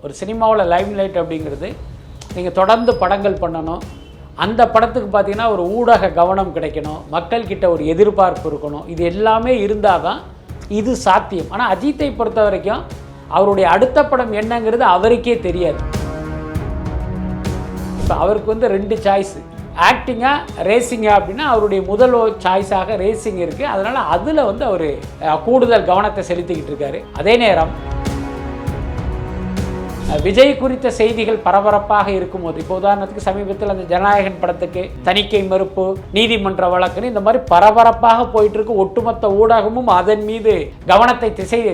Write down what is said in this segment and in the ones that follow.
ஒரு சினிமாவில் Lime light அப்படிங்கிறது நீங்கள் தொடர்ந்து படங்கள் பண்ணணும், அந்த படத்துக்கு பார்த்தீங்கன்னா ஒரு ஊடக கவனம் கிடைக்கணும், மக்கள்கிட்ட ஒரு எதிர்பார்ப்பு இருக்கணும், இது எல்லாமே இருந்தால் தான் இது சாத்தியம். ஆனால் அஜித்தை பொறுத்த வரைக்கும் அவருடைய அடுத்த படம் என்னங்கிறது அவருக்கே தெரியாது. இப்போ அவருக்கு வந்து 2 சாய்ஸு, ஆக்டிங்கா ரேசிங்கா அப்படின்னா அவருடைய முதல் சாய்ஸாக ரேசிங் இருக்குது. அதனால் அதில் வந்து அவர் கூடுதல் கவனத்தை செலுத்திக்கிட்டு இருக்காரு. அதே நேரம் விஜய் குறித்த செய்திகள் பரபரப்பாக இருக்கும்போது, இப்போ உதாரணத்துக்கு சமீபத்தில் அந்த ஜனநாயகன் படத்துக்கு தணிக்கை மறுப்பு, நீதிமன்ற வழக்குன்னு இந்த மாதிரி பரபரப்பாக போயிட்டு இருக்கு. ஒட்டுமொத்த ஊடகமும் அதன் மீது கவனத்தை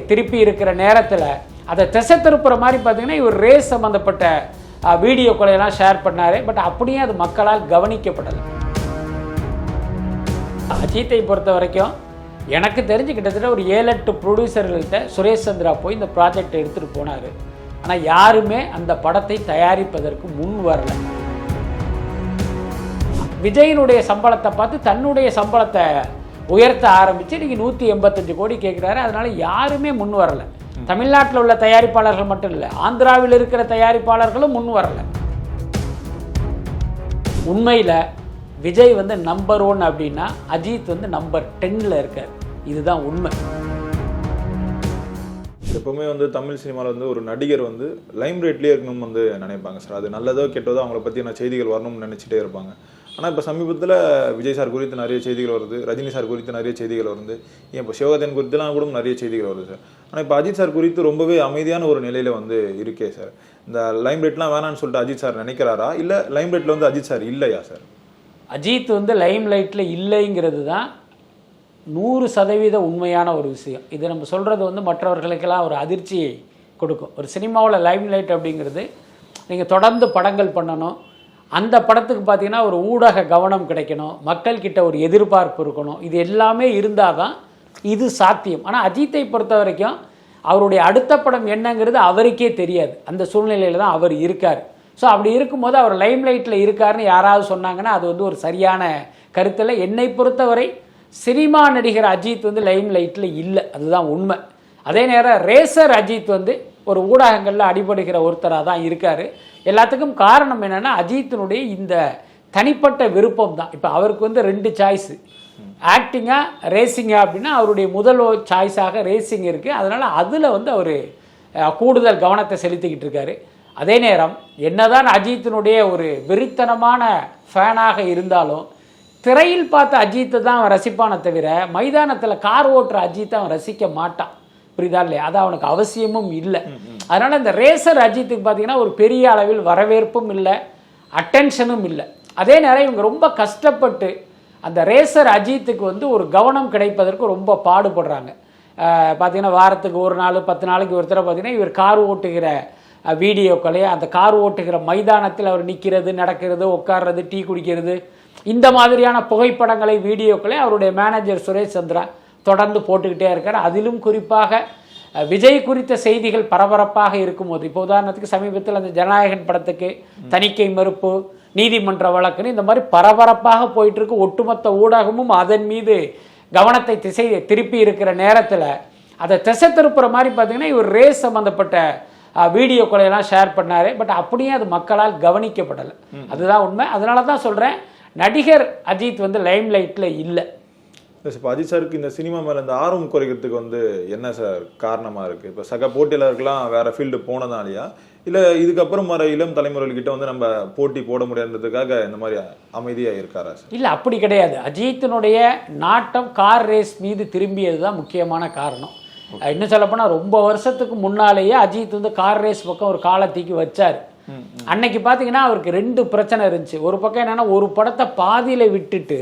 திருப்பி இருக்கிற நேரத்தில் அதை திசை திருப்புற மாதிரி பார்த்தீங்கன்னா இவர் ரேஸ் சம்மந்தப்பட்ட வீடியோக்களையெல்லாம் ஷேர் பண்ணார். பட் அப்படியே அது மக்களால் கவனிக்கப்படலை. அஜித்தை பொறுத்த வரைக்கும் எனக்கு தெரிஞ்சு கிட்டத்தட்ட ஒரு 7-8 ப்ரொடியூசர்கள்ட்ட சுரேஷ் சந்திரா போய் இந்த ப்ராஜெக்டை எடுத்துகிட்டு போனார். ஆனால் யாருமே அந்த படத்தை தயாரிப்பதற்கு முன் வரலை. விஜயினுடைய சம்பளத்தை பார்த்து தன்னுடைய சம்பளத்தை உயர்த்த ஆரம்பித்து இன்றைக்கி 185 கோடி கேட்குறாரு. அதனால் யாருமே முன் வரலை. தமிழ்நாட்டில் உள்ள தயாரிப்பாளர்கள் மட்டும் இல்லை, ஆந்திராவில் இருக்கிற தயாரிப்பாளர்களும் முன் வரலை. உண்மையில் விஜய் வந்து நம்பர் 1 அப்படின்னா அஜித் வந்து நம்பர் 10ல் இருக்கார். இதுதான் உண்மை. எப்பவுமே வந்து தமிழ் சினிமாவில் வந்து ஒரு நடிகர் வந்து லைம் ரேட்லேயே இருக்கணும்னு வந்து நினைப்பாங்க சார். அது நல்லதோ கெட்டதோ அவங்கள பற்றின செய்திகள் வரணும்னு நினச்சிட்டே இருப்பாங்க. ஆனால் இப்போ சமீபத்தில் விஜய் சார் குறித்து நிறைய செய்திகள் வருது, ரஜினி சார் குறித்து நிறைய செய்திகள் வருது, ஏன் இப்போ சிவகார்த்திகேயன் குறித்துலாம் கூட நிறைய செய்திகள் வருது சார். ஆனால் இப்போ அஜித் சார் குறித்து ரொம்பவே அமைதியான ஒரு நிலையில் வந்து இருக்கே சார். இந்த லைம் ரேட்லாம் வேணான்னு சொல்லிட்டு அஜித் சார் நினைக்கிறாரா, இல்லை லைம் ரேட்டில் வந்து அஜித் சார் இல்லையா சார்? அஜித் வந்து லைம் லைட்டில் இல்லைங்கிறது தான் 100% உண்மையான ஒரு விஷயம். இது நம்ம சொல்கிறது வந்து மற்றவர்களுக்கெல்லாம் ஒரு அதிர்ச்சியை கொடுக்கும். ஒரு சினிமாவில் லைம் லைட் அப்படிங்கிறது நீங்கள் தொடர்ந்து படங்கள் பண்ணணும், அந்த படத்துக்கு பார்த்தீங்கன்னா ஒரு ஊடக கவனம் கிடைக்கணும், மக்கள்கிட்ட ஒரு எதிர்பார்ப்பு இருக்கணும், இது எல்லாமே இருந்தால் தான் இது சாத்தியம். ஆனால் அஜித்தை பொறுத்த வரைக்கும் அவருடைய அடுத்த படம் என்னங்கிறது அவருக்கே தெரியாது. அந்த சூழ்நிலையில் தான் அவர் இருக்கார். ஸோ அப்படி இருக்கும்போது அவர் லைம் லைட்டில் இருக்காருன்னு யாராவது சொன்னாங்கன்னா அது வந்து ஒரு சரியான கருத்தில். என்னை பொறுத்தவரை சினிமா நடிகர் அஜித் வந்து லைம் லைட்டில் இல்லை, அதுதான் உண்மை. அதே நேரம் ரேசர் அஜித் வந்து ஒரு ஊடகங்களில் அடிபடுகிற ஒருத்தராக தான் இருக்கார். எல்லாத்துக்கும் காரணம் என்னென்னா அஜித்தினுடைய இந்த தனிப்பட்ட விருப்பம் தான். இப்போ அவருக்கு வந்து 2 சாய்ஸு, ஆக்டிங்கா ரேசிங்கா அப்படின்னா அவருடைய முதல் சாய்ஸாக ரேசிங் இருக்குது. அதனால் அதில் வந்து அவர் கூடுதல் கவனத்தை செலுத்திக்கிட்டு இருக்காரு. அதே நேரம் என்னதான் அஜித்தினுடைய ஒரு வெறித்தனமான ஃபேனாக இருந்தாலும் திரையில் பார்த்த அஜித்தை தான் அவன் ரசிப்பானே தவிர மைதானத்தில் கார் ஓட்டுற அஜித்தை அவன் ரசிக்க மாட்டான். புரியுதா இல்லையா? அது அவனுக்கு அவசியமும் இல்லை. அதனால் இந்த ரேசர் அஜித்துக்கு பார்த்தீங்கன்னா ஒரு பெரிய அளவில் வரவேற்பும் இல்லை, அட்டென்ஷனும் இல்லை. அதே நேரம் இவங்க ரொம்ப கஷ்டப்பட்டு அந்த ரேசர் அஜித்துக்கு வந்து ஒரு கவனம் கிடைப்பதற்கு ரொம்ப பாடுபடுறாங்க. பார்த்தீங்கன்னா வாரத்துக்கு 1 நாள் 10 நாளைக்கு ஒருத்தர பார்த்தீங்கன்னா இவர் கார் ஓட்டுகிற வீடியோக்களே, அந்த கார் ஓட்டுகிற மைதானத்தில் அவர் நிற்கிறது, நடக்கிறது, உட்கார்றது, டீ குடிக்கிறது, இந்த மாதிரியான புகைப்படங்களை வீடியோக்களை அவருடைய மேனேஜர் சுரேஷ் சந்திரா தொடர்ந்து போட்டுக்கிட்டே இருக்கார். அதிலும் குறிப்பாக விஜய் குறித்த செய்திகள் பரபரப்பாக இருக்கும்போது, இப்போ உதாரணத்துக்கு சமீபத்தில் அந்த ஜனநாயகன் படத்துக்கு தணிக்கை மறுப்பு, நீதிமன்ற வழக்குன்னு இந்த மாதிரி பரபரப்பாக போயிட்டு இருக்கு. ஒட்டுமொத்த ஊடகமும் அதன் மீது கவனத்தை திருப்பி இருக்கிற நேரத்தில் அதை திசை திருப்புற மாதிரி பார்த்தீங்கன்னா இவர் ரேஸ் சம்மந்தப்பட்ட வீடியோக்களையெல்லாம் ஷேர் பண்ணார். பட் அப்படியே அது மக்களால் கவனிக்கப்படலை. அதுதான் உண்மை. அதனால தான் சொல்கிறேன், நடிகர் அஜித் வந்து லைம் லைட்டில் இல்லை. இப்போ அஜித் சாருக்கு இந்த சினிமா மேலே இந்த ஆர்வம் குறைக்கிறதுக்கு வந்து என்ன சார் காரணமாக இருக்குது? இப்போ சக போட்டியாளர்கள்லாம் வேறு ஃபீல்டு போனதாலையா, இல்லை இதுக்கப்புறம் வர இளம் தலைமுறைகிட்ட வந்து நம்ம போட்டி போட முடியாதுன்றதுக்காக இந்த மாதிரி அமைதியாக இருக்காரா சார்? இல்லை, அப்படி கிடையாது. அஜித்தினுடைய நாட்டம் கார் ரேஸ் மீது திரும்பியது தான் முக்கியமான காரணம். இன்னும் சொல்லப்போனால் ரொம்ப வருஷத்துக்கு முன்னாலேயே அஜித் வந்து கார் ரேஸ் பக்கம் ஒரு காலத்தீக்கி வச்சார். அன்னைக்கு பார்த்தீங்கன்னா அவருக்கு 2 பிரச்சனை இருந்துச்சு. ஒரு பக்கம் என்னென்னா, ஒரு படத்தை பாதியில் விட்டுட்டு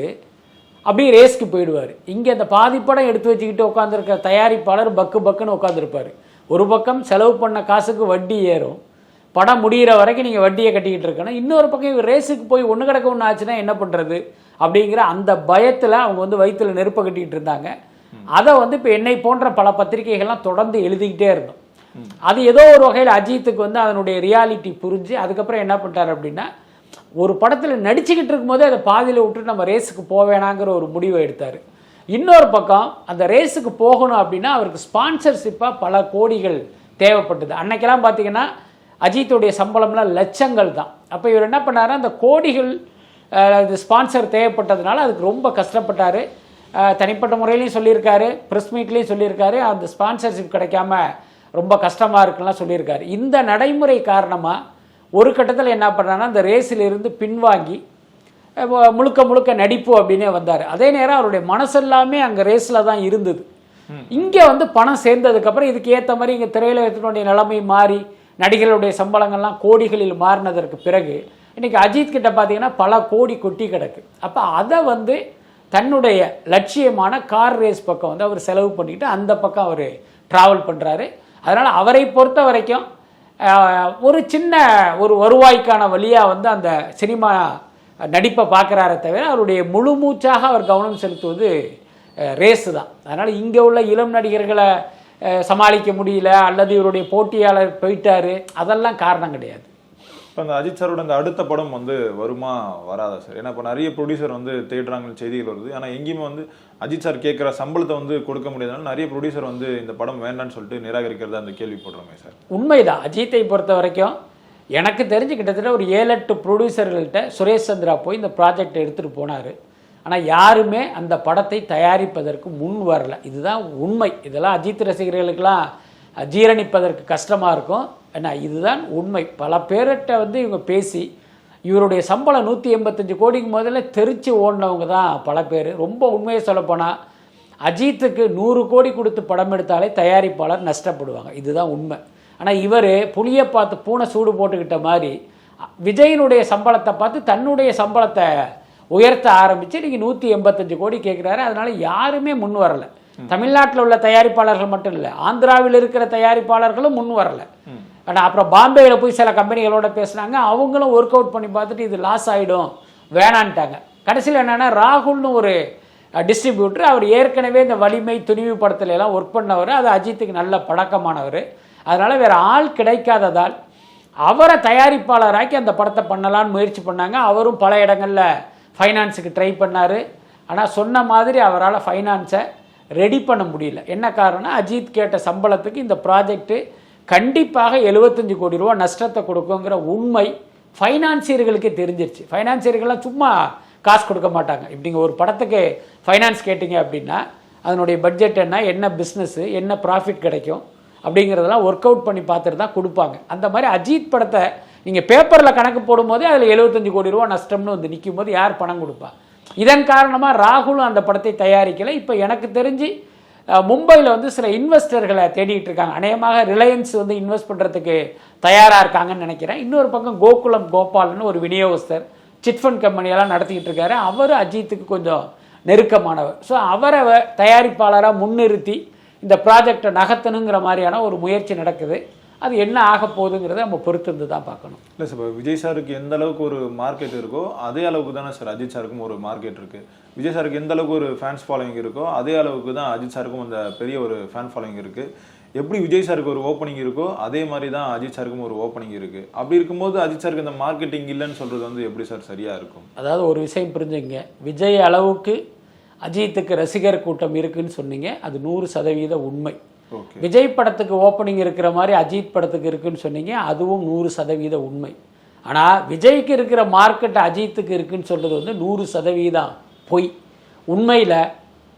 அப்படியே ரேஸ்க்கு போயிடுவார். இங்கே அந்த பாதி படம் எடுத்து வச்சுக்கிட்டு உட்காந்துருக்க தயாரிப்பாளர் பக்குன்னு உட்காந்துருப்பார். ஒரு பக்கம் செலவு பண்ண காசுக்கு வட்டி ஏறும், படம் முடிகிற வரைக்கும் நீங்கள் வட்டியை கட்டிக்கிட்டு இருக்கணும். இன்னொரு பக்கம் இவர் ரேஸுக்கு போய் ஒன்று கிடக்க ஒன்று ஆச்சுன்னா என்ன பண்ணுறது அப்படிங்கிற அந்த பயத்தில் அவங்க வந்து வயிற்றில் நெருப்பை கட்டிக்கிட்டு இருந்தாங்க. அதை வந்து இப்போ என்னை போன்ற பல பத்திரிகைகள்லாம் தொடர்ந்து எழுதிக்கிட்டே இருந்தோம். அது ஏதோ ஒரு வகையில் அஜித்துக்கு வந்து அதனுடைய ரியாலிட்டி புரிஞ்சு அதுக்கப்புறம் என்ன பண்ணிட்டார் அப்படின்னா, ஒரு படத்தில் நடிச்சுக்கிட்டு இருக்கும்போதே அதை பாதியில் விட்டுட்டு நம்ம ரேஸுக்கு போவேணாங்கிற ஒரு முடிவை எடுத்தார். இன்னொரு பக்கம் அந்த ரேஸுக்கு போகணும் அப்படின்னா அவருக்கு ஸ்பான்சர்ஷிப்பாக பல கோடிகள் தேவைப்பட்டது. அன்னைக்கெல்லாம் பார்த்தீங்கன்னா அஜித்துடைய சம்பளம்லாம் லட்சங்கள் தான். அப்போ இவர் என்ன பண்ணாரு, அந்த கோடிகள் இது ஸ்பான்சர் தேவைப்பட்டதுனால அதுக்கு ரொம்ப கஷ்டப்பட்டார். தனிப்பட்ட முறையிலையும் சொல்லியிருக்காரு, ப்ரெஸ் மீட்லேயும் சொல்லியிருக்காரு, அந்த ஸ்பான்சர்ஷிப் கிடைக்காம ரொம்ப கஷ்டமாக இருக்குலாம் சொல்லியிருக்காரு. இந்த நடைமுறை காரணமாக ஒரு கட்டத்தில் என்ன பண்ணான்னா அந்த ரேஸிலிருந்து பின்வாங்கி முழுக்க முழுக்க நடிப்பு அப்படின்னே வந்தார். அதே நேரம் அவருடைய மனசெல்லாமே அங்கே ரேஸில் தான் இருந்தது. இங்கே வந்து பணம் சேர்ந்ததுக்கப்புறம் இதுக்கு ஏற்ற மாதிரி இங்கே திரையுலகத்தினுடைய நிலைமை மாறி நடிகர்களுடைய சம்பளங்கள்லாம் கோடிகளில் மாறினதற்கு பிறகு இன்றைக்கி அஜித் கிட்ட பார்த்தீங்கன்னா பல கோடி கொட்டி கிடக்கு. அப்போ அதை வந்து தன்னுடைய லட்சியமான கார் ரேஸ் பக்கம் வந்து அவர் செலவு பண்ணிக்கிட்டு அந்த பக்கம் அவர் ட்ராவல் பண்ணுறாரு. அதனால் அவரை பொறுத்த வரைக்கும் ஒரு சின்ன ஒரு வருவாய்க்கான வழியாக வந்து அந்த சினிமா நடிப்பை பார்க்குறாரே தவிர அவருடைய முழு மூச்சாக அவர் கவனம் செலுத்துவது ரேஸு தான். அதனால் இங்கே உள்ள இளம் நடிகர்களை சமாளிக்க முடியல அல்லது இவருடைய போட்டியாளர் போயிட்டாரு அதெல்லாம் காரணம் கிடையாது. இப்போ அந்த அஜித் சாரோட அந்த அடுத்த படம் வந்து வருமா வராதா சார்? ஏன்னா இப்போ நிறைய ப்ரொடியூசர் வந்து தேடுறாங்க, செய்திகள் வருது. ஆனால் எங்கேயுமே வந்து அஜித் சார் கேட்குற சம்பளத்தை வந்து கொடுக்க முடியாதனால நிறைய ப்ரொடியூசர் வந்து இந்த படம் வேண்டான்னு சொல்லிட்டு நிராகரிக்கிறதா அந்த கேள்வி போடுறாங்க சார். உண்மைதான். அஜித்தை பொறுத்த வரைக்கும் எனக்கு தெரிஞ்சு கிட்டத்தட்ட ஒரு 7-8 ப்ரொடியூசர்கள்ட்ட சுரேஷ் சந்திரா போய் இந்த ப்ராஜெக்ட் எடுத்துகிட்டு போனார். ஆனால் யாருமே அந்த படத்தை தயாரிப்பதற்கு முன் வரல. இதுதான் உண்மை. இதெல்லாம் அஜித் ரசிகர்களுக்கெல்லாம் ஜீரணிப்பதற்கு கஷ்டமாக இருக்கும். ஏன்னா இதுதான் உண்மை. பல பேர்கிட்ட வந்து இவங்க பேசி இவருடைய சம்பளம் 185 கோடிக்கு முதல்ல தெரிச்சு ஓடினவங்க தான் பல பேர். ரொம்ப உண்மையை சொல்லப்போனால் அஜித்துக்கு 100 கோடி கொடுத்து படம் எடுத்தாலே தயாரிப்பாளர் நஷ்டப்படுவாங்க. இதுதான் உண்மை. ஆனால் இவர் புளியை பார்த்து பூனை சூடு போட்டுக்கிட்ட மாதிரி விஜயினுடைய சம்பளத்தை பார்த்து தன்னுடைய சம்பளத்தை உயர்த்த ஆரம்பித்து நீங்கள் 185 கோடி கேட்குறாரு. அதனால் யாருமே முன் வரலை. தமிழ்நாட்டில் உள்ள தயாரிப்பாளர்கள் மட்டும் இல்லை, ஆந்திராவில் இருக்கிற தயாரிப்பாளர்களும் முன் வரலை. ஆனால் அப்புறம் பாம்பேயில் போய் சில கம்பெனிகளோட பேசுனாங்க, அவங்களும் ஒர்க் அவுட் பண்ணி பார்த்துட்டு இது லாஸ் ஆகிடும் வேணான்ட்டாங்க. கடைசியில் என்னென்னா ராகுல்னு ஒரு டிஸ்ட்ரிபியூட்டர், அவர் ஏற்கனவே இந்த வலிமை துணிவு படத்துல எல்லாம் ஒர்க் பண்ணவர், அது அஜித்துக்கு நல்ல பழக்கமானவர். அதனால் வேறு ஆள் கிடைக்காததால் அவரை தயாரிப்பாளராக்கி அந்த படத்தை பண்ணலான்னு முயற்சி பண்ணாங்க. அவரும் பல இடங்களில் ஃபைனான்ஸுக்கு ட்ரை பண்ணார். ஆனால் சொன்ன மாதிரி அவரால் ஃபைனான்ஸை ரெடி பண்ண முடியல. என்ன காரணம்னா அஜித் கேட்ட சம்பளத்துக்கு இந்த ப்ராஜெக்ட்டு கண்டிப்பாக 75 கோடி ரூபா நஷ்டத்தை கொடுக்குங்கிற உண்மை ஃபைனான்சியர்களுக்கே தெரிஞ்சிருச்சு. ஃபைனான்சியர்கள்லாம் சும்மா காசு கொடுக்க மாட்டாங்க. இப்படிங்க ஒரு படத்துக்கு ஃபைனான்ஸ் கேட்டிங்க அப்படின்னா அதனுடைய பட்ஜெட் என்ன பிஸ்னஸ்ஸு, என்ன ப்ராஃபிட் கிடைக்கும் அப்படிங்கிறதெல்லாம் ஒர்க் அவுட் பண்ணி பார்த்துட்டு தான் கொடுப்பாங்க. அந்த மாதிரி அஜித் படத்தை நீங்கள் பேப்பரில் கணக்கு போடும்போதே அதில் 75 கோடி ரூபா நஷ்டம்னு வந்து நிற்கும் போது யார் பணம் கொடுப்பா? இதன் காரணமாக ராகுலும் அந்த படத்தை தயாரிக்கலை. இப்போ எனக்கு தெரிஞ்சு மும்பையில் வந்து சில இன்வெஸ்டர்களை தேடிட்டு இருக்காங்க. அநேகமாக ரிலையன்ஸ் வந்து இன்வெஸ்ட் பண்ணுறதுக்கு தயாராக இருக்காங்கன்னு நினைக்கிறேன். இன்னொரு பக்கம் கோகுலம் கோபால்னு ஒரு விநியோகஸ்தர் சிட்ஃபண்ட் கம்பெனியெல்லாம் நடத்திக்கிட்டு இருக்காரு. அவர் அஜித்துக்கு கொஞ்சம் நெருக்கமானவர். ஸோ அவரை தயாரிப்பாளராக முன்னிறுத்தி இந்த ப்ராஜெக்டை நகர்த்தணுங்கிற மாதிரியான ஒரு முயற்சி நடக்குது. அது என்ன ஆக போகுதுங்கிறத நம்ம பொறுத்திருந்து தான் பார்க்கணும். இல்லை சார், இப்போ விஜய் சாருக்கு எந்த அளவுக்கு ஒரு மார்க்கெட் இருக்கோ அதே அளவுக்கு தானே சார் அஜித் சாருக்கும் ஒரு மார்க்கெட் இருக்குது. விஜய் சாருக்கு எந்த அளவுக்கு ஒரு ஃபேன்ஸ் ஃபாலோவிங் இருக்கோ அதே அளவுக்கு தான் அஜித் சாருக்கும் அந்த பெரிய ஒரு ஃபேன் ஃபாலோவிங் இருக்குது. எப்படி விஜய் சாருக்கு ஒரு ஓப்பனிங் இருக்கோ அதே மாதிரி தான் அஜித் சாருக்கும் ஒரு ஓப்பனிங் இருக்குது. அப்படி இருக்கும்போது அஜித் சாருக்கு இந்த மார்க்கெட்டிங் இல்லைன்னு சொல்கிறது வந்து எப்படி சார் சரியாக இருக்கும்? அதாவது ஒரு விஷயம் புரிஞ்சுங்க, விஜய் அளவுக்கு அஜித்துக்கு ரசிகர் கூட்டம் இருக்குன்னு சொன்னீங்க, அது 100% உண்மை. விஜய் படத்துக்கு ஓப்பனிங் இருக்கிற மாதிரி அஜித் படத்துக்கு இருக்குன்னு சொன்னீங்க, அதுவும் 100% உண்மை. ஆனால் விஜய்க்கு இருக்கிற மார்க்கெட் அஜித்துக்கு இருக்குன்னு சொல்கிறது வந்து 100% பொய். உண்மையில்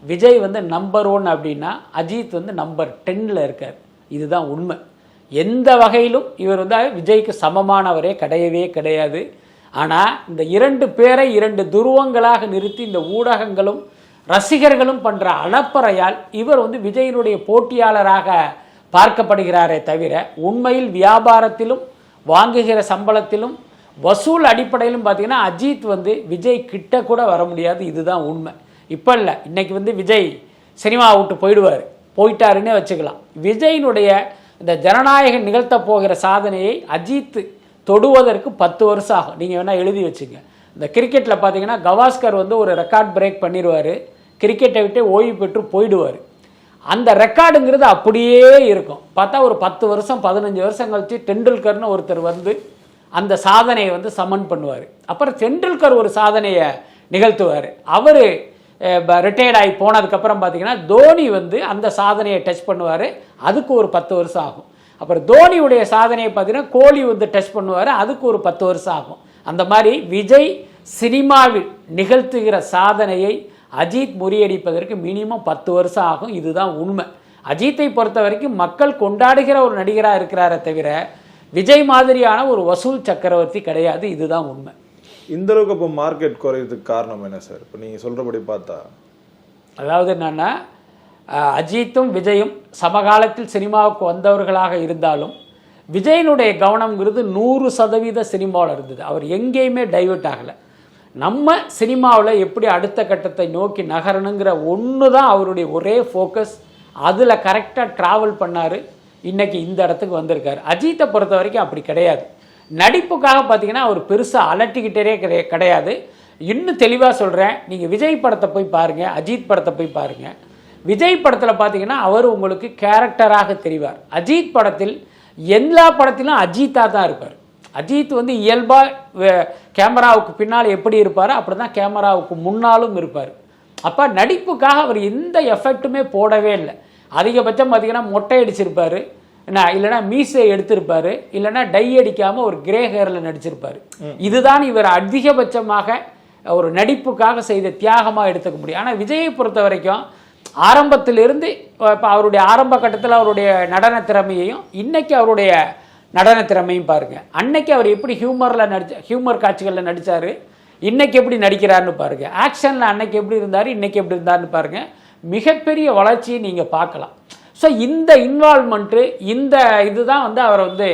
விஜய் வந்து நம்பர் 1 அப்படின்னா அஜித் வந்து நம்பர் 10ல் இருக்கார். இதுதான் உண்மை. எந்த வகையிலும் இவர் வந்து விஜய்க்கு சமமானவரே கிடையவே கிடையாது. ஆனால் இந்த 2 பேரை 2 துருவங்களாக நிறுத்தி இந்த ஊடகங்களும் ரசிகர்களும் பண்ணுற அலப்பறையால் இவர் வந்து விஜயினுடைய போட்டியாளராக பார்க்கப்படுகிறாரே தவிர உண்மையில் வியாபாரத்திலும் வாங்குகிற சம்பளத்திலும் வசூல் அடிப்படையிலும் பார்த்தீங்கன்னா அஜித் வந்து விஜய் கிட்ட கூட வர முடியாது. இதுதான் உண்மை. இப்போ இல்லை, இன்றைக்கி வந்து விஜய் சினிமா விட்டு போயிட்டாருன்னே வச்சுக்கலாம். விஜயினுடைய இந்த ஜனநாயகம் நிகழ்த்த போகிற சாதனையை அஜித் தொடுவதற்கு 10 வருஷம் ஆகும். நீங்கள் வேணால் எழுதி வச்சுங்க. இந்த கிரிக்கெட்டில் பார்த்தீங்கன்னா கவாஸ்கர் வந்து ஒரு ரெக்கார்ட் பிரேக் பண்ணிடுவார், கிரிக்கெட்டை விட்டு ஓய்வு பெற்று போயிடுவார். அந்த ரெக்கார்டுங்கிறது அப்படியே இருக்கும். பார்த்தா ஒரு 10 வருஷம் 15 வருஷம் கழிச்சு டெண்டுல்கர்னு ஒருத்தர் வந்து அந்த சாதனையை வந்து சமன் பண்ணுவார். அப்புறம் டெண்டுல்கர் ஒரு சாதனையை நிகழ்த்துவார். அவர் ரிட்டையர்ட் ஆகி போனதுக்கப்புறம் பார்த்தீங்கன்னா தோனி வந்து அந்த சாதனையை டச் பண்ணுவார். அதுக்கு ஒரு 10 வருஷம் ஆகும். அப்புறம் தோனியுடைய சாதனையை பார்த்தீங்கன்னா கோலி வந்து டச் பண்ணுவார், அதுக்கு ஒரு 10 வருஷம் ஆகும். அந்த மாதிரி விஜய் சினிமாவில் நிகழ்த்துகிற சாதனையை அஜித் முறியடிப்பதற்கு மினிமம் 10 வருஷம் ஆகும். இதுதான் உண்மை. அஜித்தை பொறுத்த வரைக்கும் மக்கள் கொண்டாடுகிற ஒரு நடிகராக இருக்கிறாரே தவிர விஜய் மாதிரியான ஒரு வசூல் சக்கரவர்த்தி கிடையாது. இதுதான் உண்மை. இந்த அளவுக்கு இப்போ மார்க்கெட் குறையிறதுக்கு காரணம் என்ன சார்? இப்போ நீங்கள் சொல்கிறபடி பார்த்தா, அதாவது என்னென்னா, அஜித்தும் விஜயும் சமகாலத்தில் சினிமாவுக்கு வந்தவர்களாக இருந்தாலும் விஜயனுடைய கவனம்ங்கிறது 100% சினிமாவில் இருந்தது. அவர் எங்கேயுமே டைவெர்ட் ஆகலை. நம்ம சினிமாவில் எப்படி அடுத்த கட்டத்தை நோக்கி நகரணுங்கிற ஒன்று தான் அவருடைய ஒரே ஃபோக்கஸ். அதில் கரெக்டாக ட்ராவல் பண்ணார். இன்றைக்கி இந்த இடத்துக்கு வந்திருக்காரு. அஜித்தை பொறுத்த வரைக்கும் அப்படி கிடையாது. நடிப்புக்காக பார்த்தீங்கன்னா அவர் பெருசாக அலட்டிக்கிட்டே கிடையாது. இன்னும் தெளிவாக சொல்கிறேன், நீங்கள் விஜய் படத்தை போய் பாருங்கள், அஜித் படத்தை போய் பாருங்கள். விஜய் படத்தில் பார்த்தீங்கன்னா அவர் உங்களுக்கு கேரக்டராக தெரிவார். அஜித் படத்தில் எல்லா படத்திலும் அஜித்தாக தான் இருப்பார். அஜித் வந்து இயல்பாக கேமராவுக்கு பின்னால் எப்படி இருப்பார் அப்படி தான் கேமராவுக்கு முன்னாலும் இருப்பார். அப்போ நடிப்புக்காக அவர் எந்த எஃபெக்ட்டுமே போடவே இல்லை. அதிகபட்சம் பார்த்தீங்கன்னா மொட்டை அடிச்சிருப்பார், இல்லைனா மீசை எடுத்திருப்பார், இல்லைனா டை அடிக்காமல் ஒரு கிரே ஹேரில் நடிச்சிருப்பார். இதுதான் இவர் அதிகபட்சமாக ஒரு நடிப்புக்காக செய்த தியாகமாக எடுத்துக்க முடியும். ஆனால் விஜயை பொறுத்த வரைக்கும் ஆரம்பத்திலிருந்து இப்போ அவருடைய ஆரம்ப கட்டத்தில் அவருடைய நடன திறமையையும் இன்றைக்கி அவருடைய நடன திறமையும் பாருங்கள். அன்னைக்கு அவர் எப்படி ஹியூமர் காட்சிகளில் நடித்தார், இன்றைக்கி எப்படி நடிக்கிறாருன்னு பாருங்கள். ஆக்ஷனில் அன்னைக்கு எப்படி இருந்தார், இன்றைக்கி எப்படி இருந்தார்னு பாருங்கள். மிகப்பெரிய வளர்ச்சியை நீங்கள் பார்க்கலாம். ஸோ இந்த இன்வால்மெண்ட்டு, இந்த இதுதான் வந்து அவரை வந்து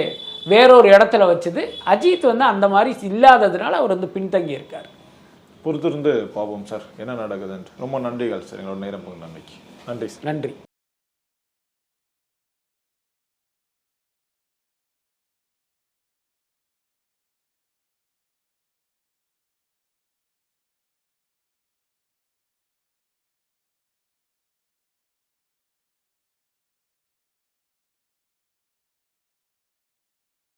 வேறொரு இடத்துல வச்சுது. அஜித் வந்து அந்த மாதிரி இல்லாததுனால அவர் வந்து பின்தங்கி இருக்கார். பொறுத்திருந்து பார்ப்போம் சார் என்ன நடக்குதுன்ட்டு. ரொம்ப நன்றிகள் சார், எங்களோட நேரம் நன்றிக்கு. நன்றி சார். நன்றி.